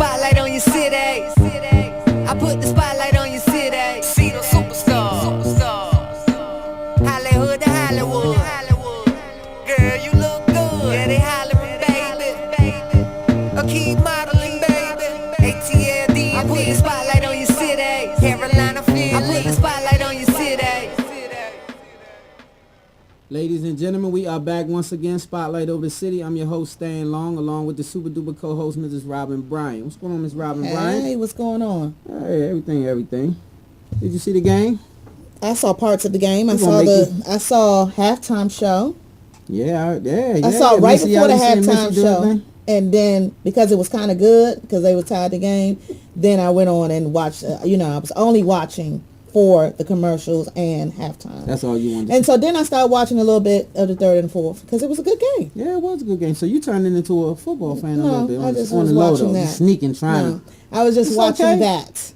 spotlight on your city. I put the spotlight on your city. See the superstars. Hollywood to Hollywood. Girl, you look good. Yeah, they hollering, baby. Keep modeling, baby. ATLD. I put the spotlight on your city. Carolina, Philly. I put the spotlight on your city. Ladies and gentlemen, we are back once again. Spotlight over the city. I'm your host, Stan Long, along with the super duper co-host, Mrs. Robin Bryant. What's going on, Miss Robin Bryant? Hey, what's going on? Hey, everything. Did you see the game? I saw parts of the game. I saw halftime show. Yeah. I saw right before the halftime show, and then because it was kind of good because they were tied the game, then I went on and watched. I was only watching for the commercials and halftime. That's all you wanted. And so then I started watching a little bit of the third and fourth because it was a good game. Yeah, it was a good game. So you turned into a football fan a little bit. I just was watching that. Sneaking, trying. I was just watching that.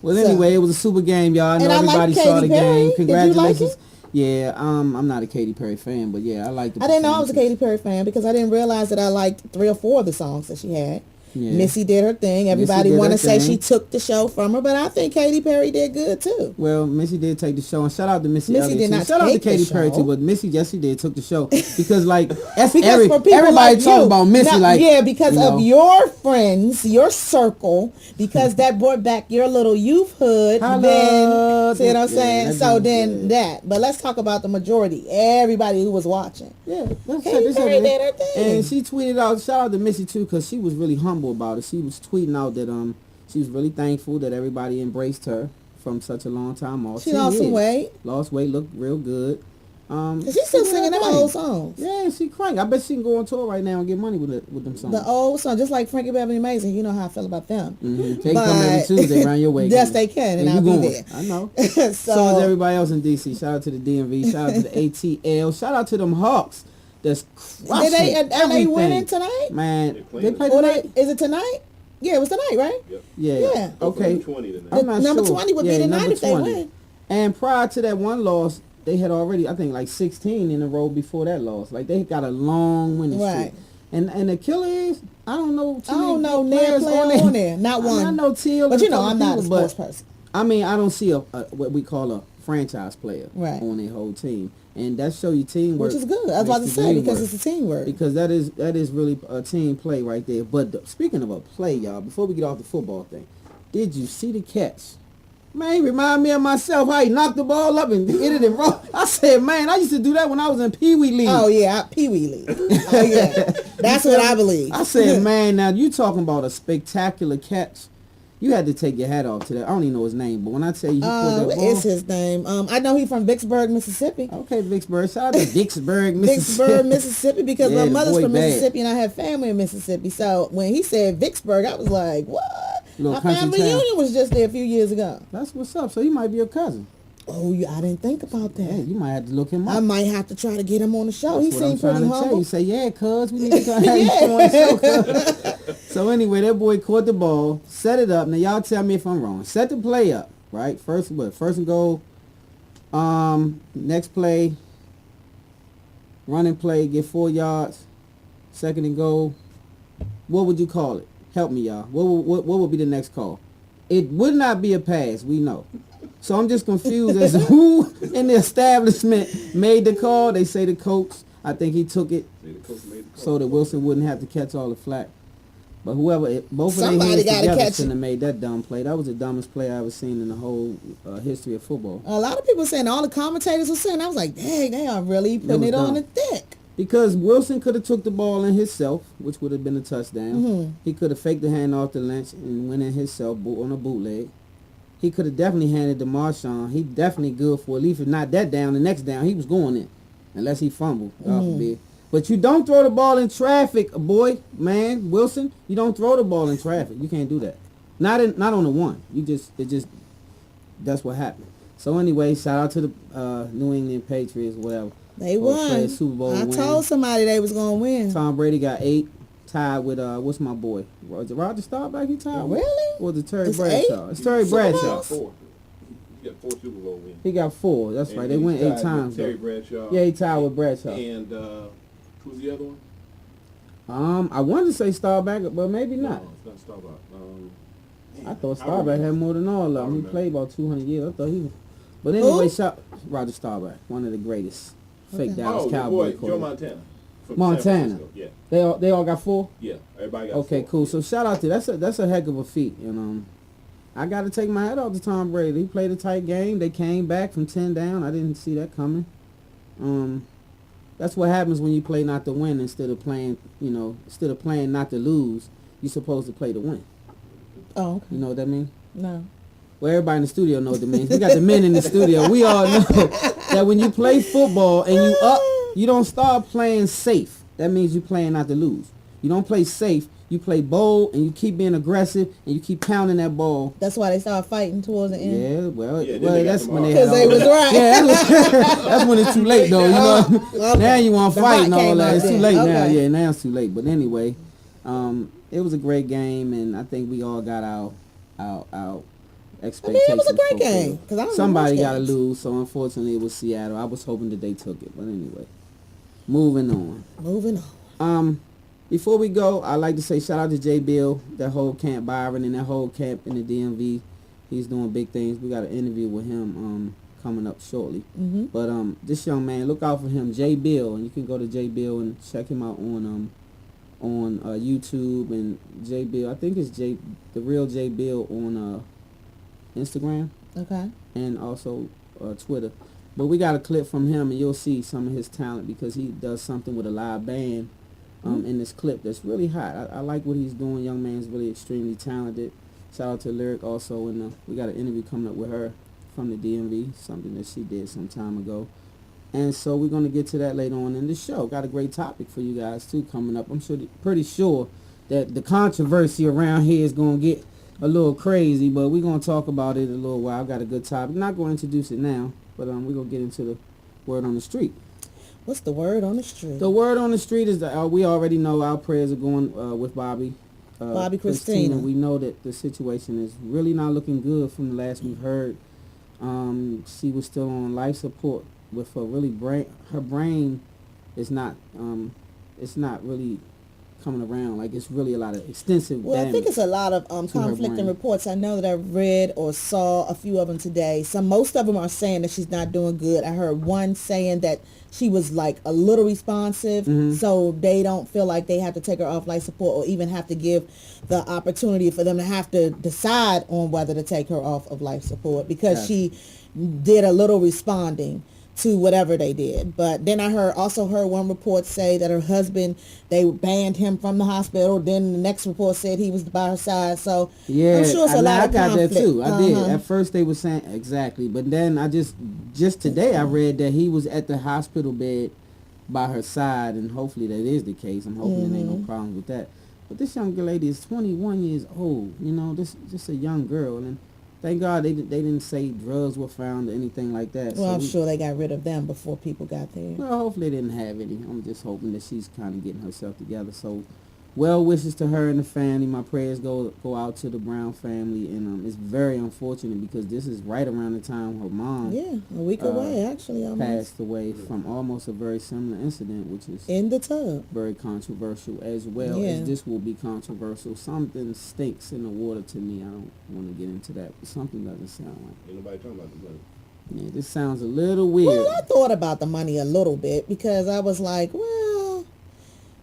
Well, anyway, it was a super game, y'all. I know everybody saw the game. Congratulations. Did you like it? Yeah, I'm not a Katy Perry fan, but yeah, I liked it. I didn't know I was a Katy Perry fan because I didn't realize that I liked 3 or 4 of the songs that she had. Yeah. Missy did her thing. Everybody want to say she took the show from her, but I think Katy Perry did good too. Well, Missy did take the show, and shout out to Missy. Missy did not shout out to Katy Perry too, but Missy, yes, she did took the show because everybody like talking about Missy, because of your friends, your circle, because that brought back your little youthhood. Then see what I'm saying? So then that. But let's talk about the majority. Everybody who was watching. Yeah, Katy Perry did her thing, and she tweeted out. Shout out to Missy too, because she was really humble about it. She was tweeting out that she was really thankful that everybody embraced her from such a long time off. She lost some weight. Lost weight, looked real good. She's still singing them old songs. Yeah, she crank. I bet she can go on tour right now and get money with them songs. The old songs, just like Frankie Beverly Mason. You know how I feel about them. Mm-hmm. They come every Tuesday around your way. Yes, they can, and I'll be there. I know. so is everybody else in DC. Shout out to the DMV. Shout out to the ATL. Shout out to them Hawks. That's crushing. Are they winning tonight? Man, they play tonight. Is it tonight? Yeah, it was tonight, right? Yep. Yeah. Okay. Number 20 would be tonight if they win. And prior to that one loss, they had already, I think, like 16 in a row before that loss. Like, they got a long winning streak. And the killer is, I don't know players on there. Not one. I know Teal. But I'm not a sports person. I mean, I don't see what we call a franchise player on their whole team. And that show you teamwork. Which is good. I was about to say, because it's a teamwork. Because that is really a team play right there. But speaking of a play, y'all, before we get off the football thing, did you see the catch? Man, he remind me of myself how he knocked the ball up and hit it and roll. I said, man, I used to do that when I was in Pee Wee League. Oh, yeah, Pee Wee League. Oh, yeah. That's what I believe. I said, man, now you talking about a spectacular catch. You had to take your hat off to that. I don't even know his name, but when I tell you he pulled that ball. What is his name? I know he's from Vicksburg, Mississippi. Okay, Vicksburg. Shout out to Vicksburg, Mississippi. Vicksburg, Mississippi, because my mother's from Mississippi and I have family in Mississippi. So when he said Vicksburg, I was like, what? My family reunion was just there a few years ago. That's what's up. So he might be your cousin. Oh, I didn't think about that. Yeah, you might have to look him up. I might have to try to get him on the show. He seemed pretty humble. You say, yeah, cuz, we need to have you on the show. So anyway, that boy caught the ball, set it up. Now y'all tell me if I'm wrong. Set the play up, right? First and goal. Next play, running play, get 4 yards. Second and goal. What would you call it? Help me, y'all. What would be the next call? It would not be a pass, we know. So I'm just confused as to who in the establishment made the call. They say the coach. I think he took it so that Wilson wouldn't have to catch all the flack. But both of them hands together shouldn't have made that dumb play. That was the dumbest play I ever seen in the whole history of football. A lot of people saying, all the commentators were saying, I was like, dang, they are really putting it on the thick. Because Wilson could have took the ball in himself, which would have been a touchdown. Mm-hmm. He could have faked the hand off to Lynch and went in himself on a bootleg. He could have definitely handed to Marshawn. He definitely good for at least, if not that down, the next down, he was going in. Unless he fumbled. God forbid. But you don't throw the ball in traffic, boy, man, Wilson. You don't throw the ball in traffic. You can't do that. Not on the one. That's what happened. So anyway, shout out to the New England Patriots, whatever. They won. Super Bowl I told somebody they was going to win. Tom Brady got 8, tied with, what's my boy? Roger Staubach, he tied with? Really? Or was it Terry Bradshaw? It's Terry Bradshaw. He got 4 Super Bowl wins. He got 4, that's right. They went 8 times. Terry Bradshaw. Yeah, he tied with Bradshaw. And who's the other one? I wanted to say Starback, but maybe not. No, it's not Starbuck. I thought Starback had more than all of them. He remember. played about 200 years. I thought he was. But anyway, Who? shout Roger Starback, one of the greatest fake Okay. Dallas Oh, the Cowboy boy, Joe quarterbacks. Montana. From San Montana. Francisco. Yeah, They all got 4. yeah. Everybody got Okay, 4. cool. So shout out to that's a heck of a feat, and I got to take my hat off to Tom Brady. He played a tight game. They came back from 10 down. I didn't see that coming. That's what happens when you play not to win instead of playing not to lose. You're supposed to play to win. Oh, okay. You know what I mean? No. Well, everybody in the studio knows what it means. We got the men in the studio. We all know that when you play football and you up, you don't start playing safe. That means you playing not to lose. You don't play safe. You play bold and you keep being aggressive and you keep pounding that ball. That's why they started fighting towards the end. Yeah, well, Yeah, then they got that's them when all. they had 'Cause they all was that. right. Yeah, that's when it's too late though. You know, Okay. now you want to The fight hot and all came that. out It's too then. late now. Okay. Yeah, now it's too late. But anyway, it was a great game, and I think we all got our expectations. it was a great fulfilled. game, 'cause I don't Somebody watch got to games. lose, so unfortunately it was Seattle. I was hoping that they took it, but anyway, moving on. Moving on. Before we go, I'd like to say shout out to J. Bill, that whole Camp Byron and that whole camp in the DMV. He's doing big things. We got an interview with him coming up shortly. Mm-hmm. But this young man, look out for him, J. Bill, and you can go to J. Bill and check him out on YouTube and J. Bill. I think it's the real J. Bill on Instagram Okay. and also Twitter. But we got a clip from him, and you'll see some of his talent because he does something with a live band in this clip that's really hot. I like what he's doing. Young man's really extremely talented. Shout out to Lyric also, and we got an interview coming up with her from the DMV, something that she did some time ago. And so we're going to get to that later on in the show. Got a great topic for you guys too coming up. I'm pretty sure that the controversy around here is going to get a little crazy, but we're going to talk about it in a little while. Got a good topic. Not going to introduce it now, but we're going to get into the word on the street. What's the word on the street? The word on the street is that we already know our prayers are going with Bobby. Bobby Christina. We know that the situation is really not looking good from the last we've heard. She was still on life support with her her brain is not it's not really coming around. Like it's really a lot of extensive Well, I damage. think it's a lot of to her conflicting brain. reports. I know that I read or saw a few of them today. Most of them are saying that she's not doing good. I heard one saying that she was like a little responsive, so they don't feel like they have to take her off life support or even have to give the opportunity for them to have to decide on whether to take her off of life support because she did a little responding to whatever they did. But then I also heard one report say that her husband, they banned him from the hospital. Then the next report said he was by her side. So Yeah, I'm sure it's a lot I of got conflict. that too. I did. Uh-huh. At first they were saying exactly, but then I just today I read that he was at the hospital bed by her side, and hopefully that is the case. I'm hoping there ain't no problems with that. But this young lady is 21 years old. You know, this just a young girl, and thank God they didn't say drugs were found or anything like that. Well, So I'm sure they got rid of them before people got there. Well, hopefully they didn't have any. I'm just hoping that she's kind of getting herself together. So, well wishes to her and the family. My prayers go out to the Brown family, and it's very unfortunate because this is right around the time her mom Yeah, a week away actually almost. passed away from almost a very similar incident, which is In the tub. very controversial as well Yeah. as this will be controversial. Something stinks in the water to me. I don't want to get into that, but something doesn't sound like. Ain't nobody talking about the money. Yeah, this sounds a little weird. Well, I thought about the money a little bit because I was like, well,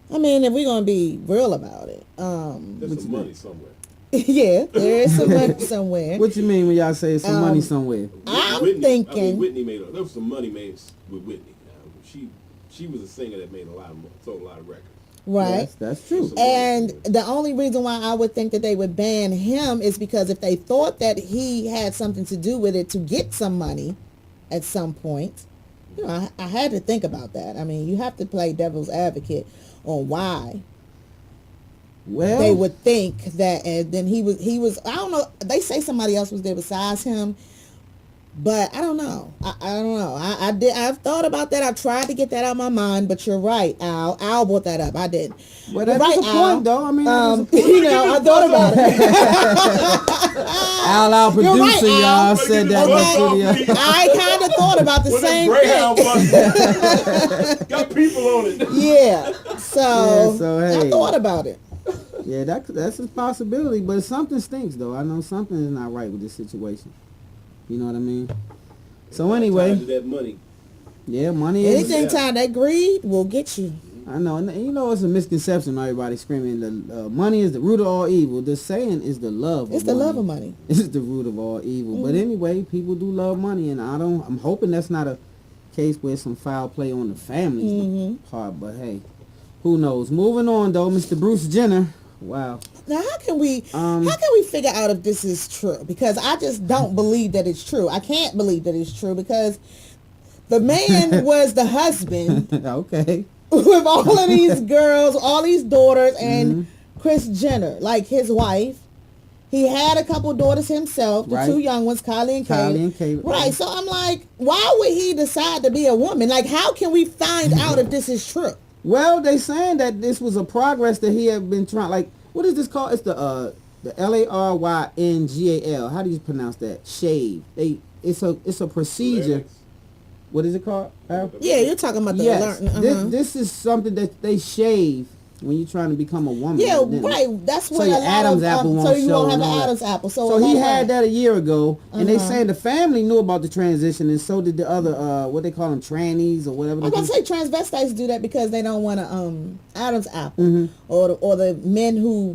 I mean, if we're going to be real about it, There's some money somewhere. yeah, there is some money somewhere. What you mean when y'all say some money somewhere? I'm thinking- Whitney there was some money made with Whitney. She was a singer that made sold a lot of records. Right. Yes, that's true. And the only reason why I would think that they would ban him is because if they thought that he had something to do with it to get some money at some point, you know, I had to think about that. I mean, you have to play devil's advocate on why Well, they would think that, and then he was, I don't know, they say somebody else was there besides him, but I don't know. I don't know. I've thought about that. I tried to get that out of my mind, but you're right, Al. Al brought that up. I did. well, You're that's right, a Al. point, though. I mean, that is a point. You know, I thought about it. Al, our You're right, producer, Al. y'all said that in the studio. I kind of thought about the With a same Greyhound thing. bus. Got people on it. Yeah. So, Yeah, so, I hey. thought about it. Yeah, that's a possibility, but something stinks though. I know something is not right with this situation. You know what I mean? So Tied to anyway, that money. yeah, money is. Anything tied that greed will get you. I know, and you know it's a misconception. Everybody screaming the money is the root of all evil. The saying is the love. It's of the money. love of money. It's the root of all evil. But anyway, people do love money, and I'm hoping that's not a case where some foul play on the family's part. But hey, who knows? Moving on though, Mr. Bruce Jenner. Wow. Now, how can we figure out if this is true? Because I just don't believe that it's true. I can't believe that it's true because the man was the husband Okay. with all of these girls, all these daughters, and Kris Jenner, like his wife. He had a couple daughters himself, the Right. two young ones, Kylie and Kate. Right. Right. So I'm like, why would he decide to be a woman? Like, how can we find out if this is true? Well, they saying that this was a progress that he had been trying. Like, what is this called? It's the LARYNGAL. How do you pronounce that? Shave. It's a procedure. What is it called? Al? Yeah, you're talking about the Yes. alert. This is something that they shave when you're trying to become a woman. Yeah, And then- right. That's So what your a lot Adam's of apple won't so you show won't have and an all that. Adam's apple. So So a he lot had of- that a year ago, and they saying the family knew about the transition, and so did the other what they call them, trannies or whatever. I was they gonna say transvestites do that because they don't want to Adam's apple, or the men who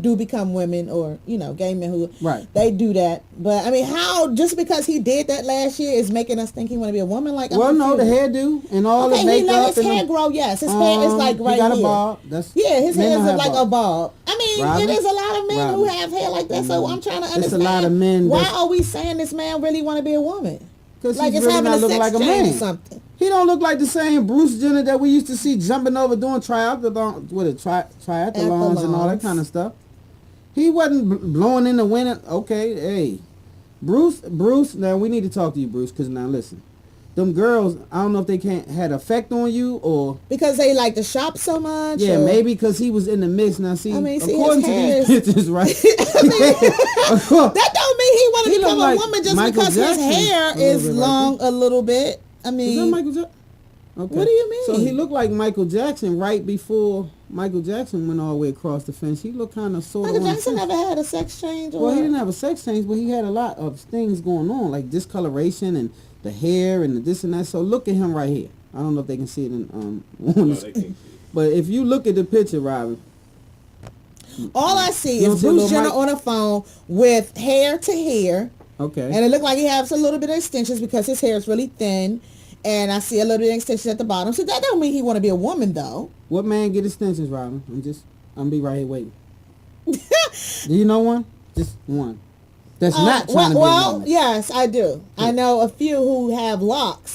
do become women, or gay men who Right. they do that. But I mean, how just because he did that last year is making us think he want to be a woman? Like, I'm Well, no, the confused. hairdo and all Okay, the he makeup let his and hair the, grow. Yes, his hair is like right he got here. a bob. That's Yeah, his men hair don't is have like a bobs. bob. I mean, Robin? it is a lot of men who Robin. have hair like that. So I'm trying to understand. It's a lot of men Why that's- are we saying this man really want to be a woman? Because Like he's it's really having not a looking sex like a change man. or something. He don't look like the same Bruce Jenner that we used to see jumping over doing triathlons and all that Athlons. kind of stuff. He wasn't blowing in the wind. Okay, hey, Bruce. Now we need to talk to you, Bruce, because now listen, them girls. I don't know if they had effect on you or Because they like to shop so much. yeah, or- maybe because he was in the mix. Now see, I mean, see, according his to hair these pictures, right? That don't mean he want to He look become like a woman just Michael because Jackson his hair a little is bit, right? long a little bit. I Is that mean, Michael Jackson? Okay. What do you mean? So he looked like Michael Jackson right before Michael Jackson went all the way across the fence. He looked kind of sort of Michael on the Jackson fence. never had a sex change. Or Well, he didn't have a sex change, but he had a lot of things going on, like discoloration and the hair and the this and that. So look at him right here. I don't know if they can see it in on No, the they screen. can't see it. But if you look at the picture, Robin, All I see You don't is see a Bruce little Jenner Mike- on a phone with hair to hair. okay. And it looked like he has a little bit of extensions because his hair is really thin. And I see a little bit of extensions at the bottom. So that don't mean he want to be a woman, though. What man get extensions, Robin? I'm be right here waiting. Do you know one? Just one. That's not trying to be a well, woman. yes, I do. I know a few who have locks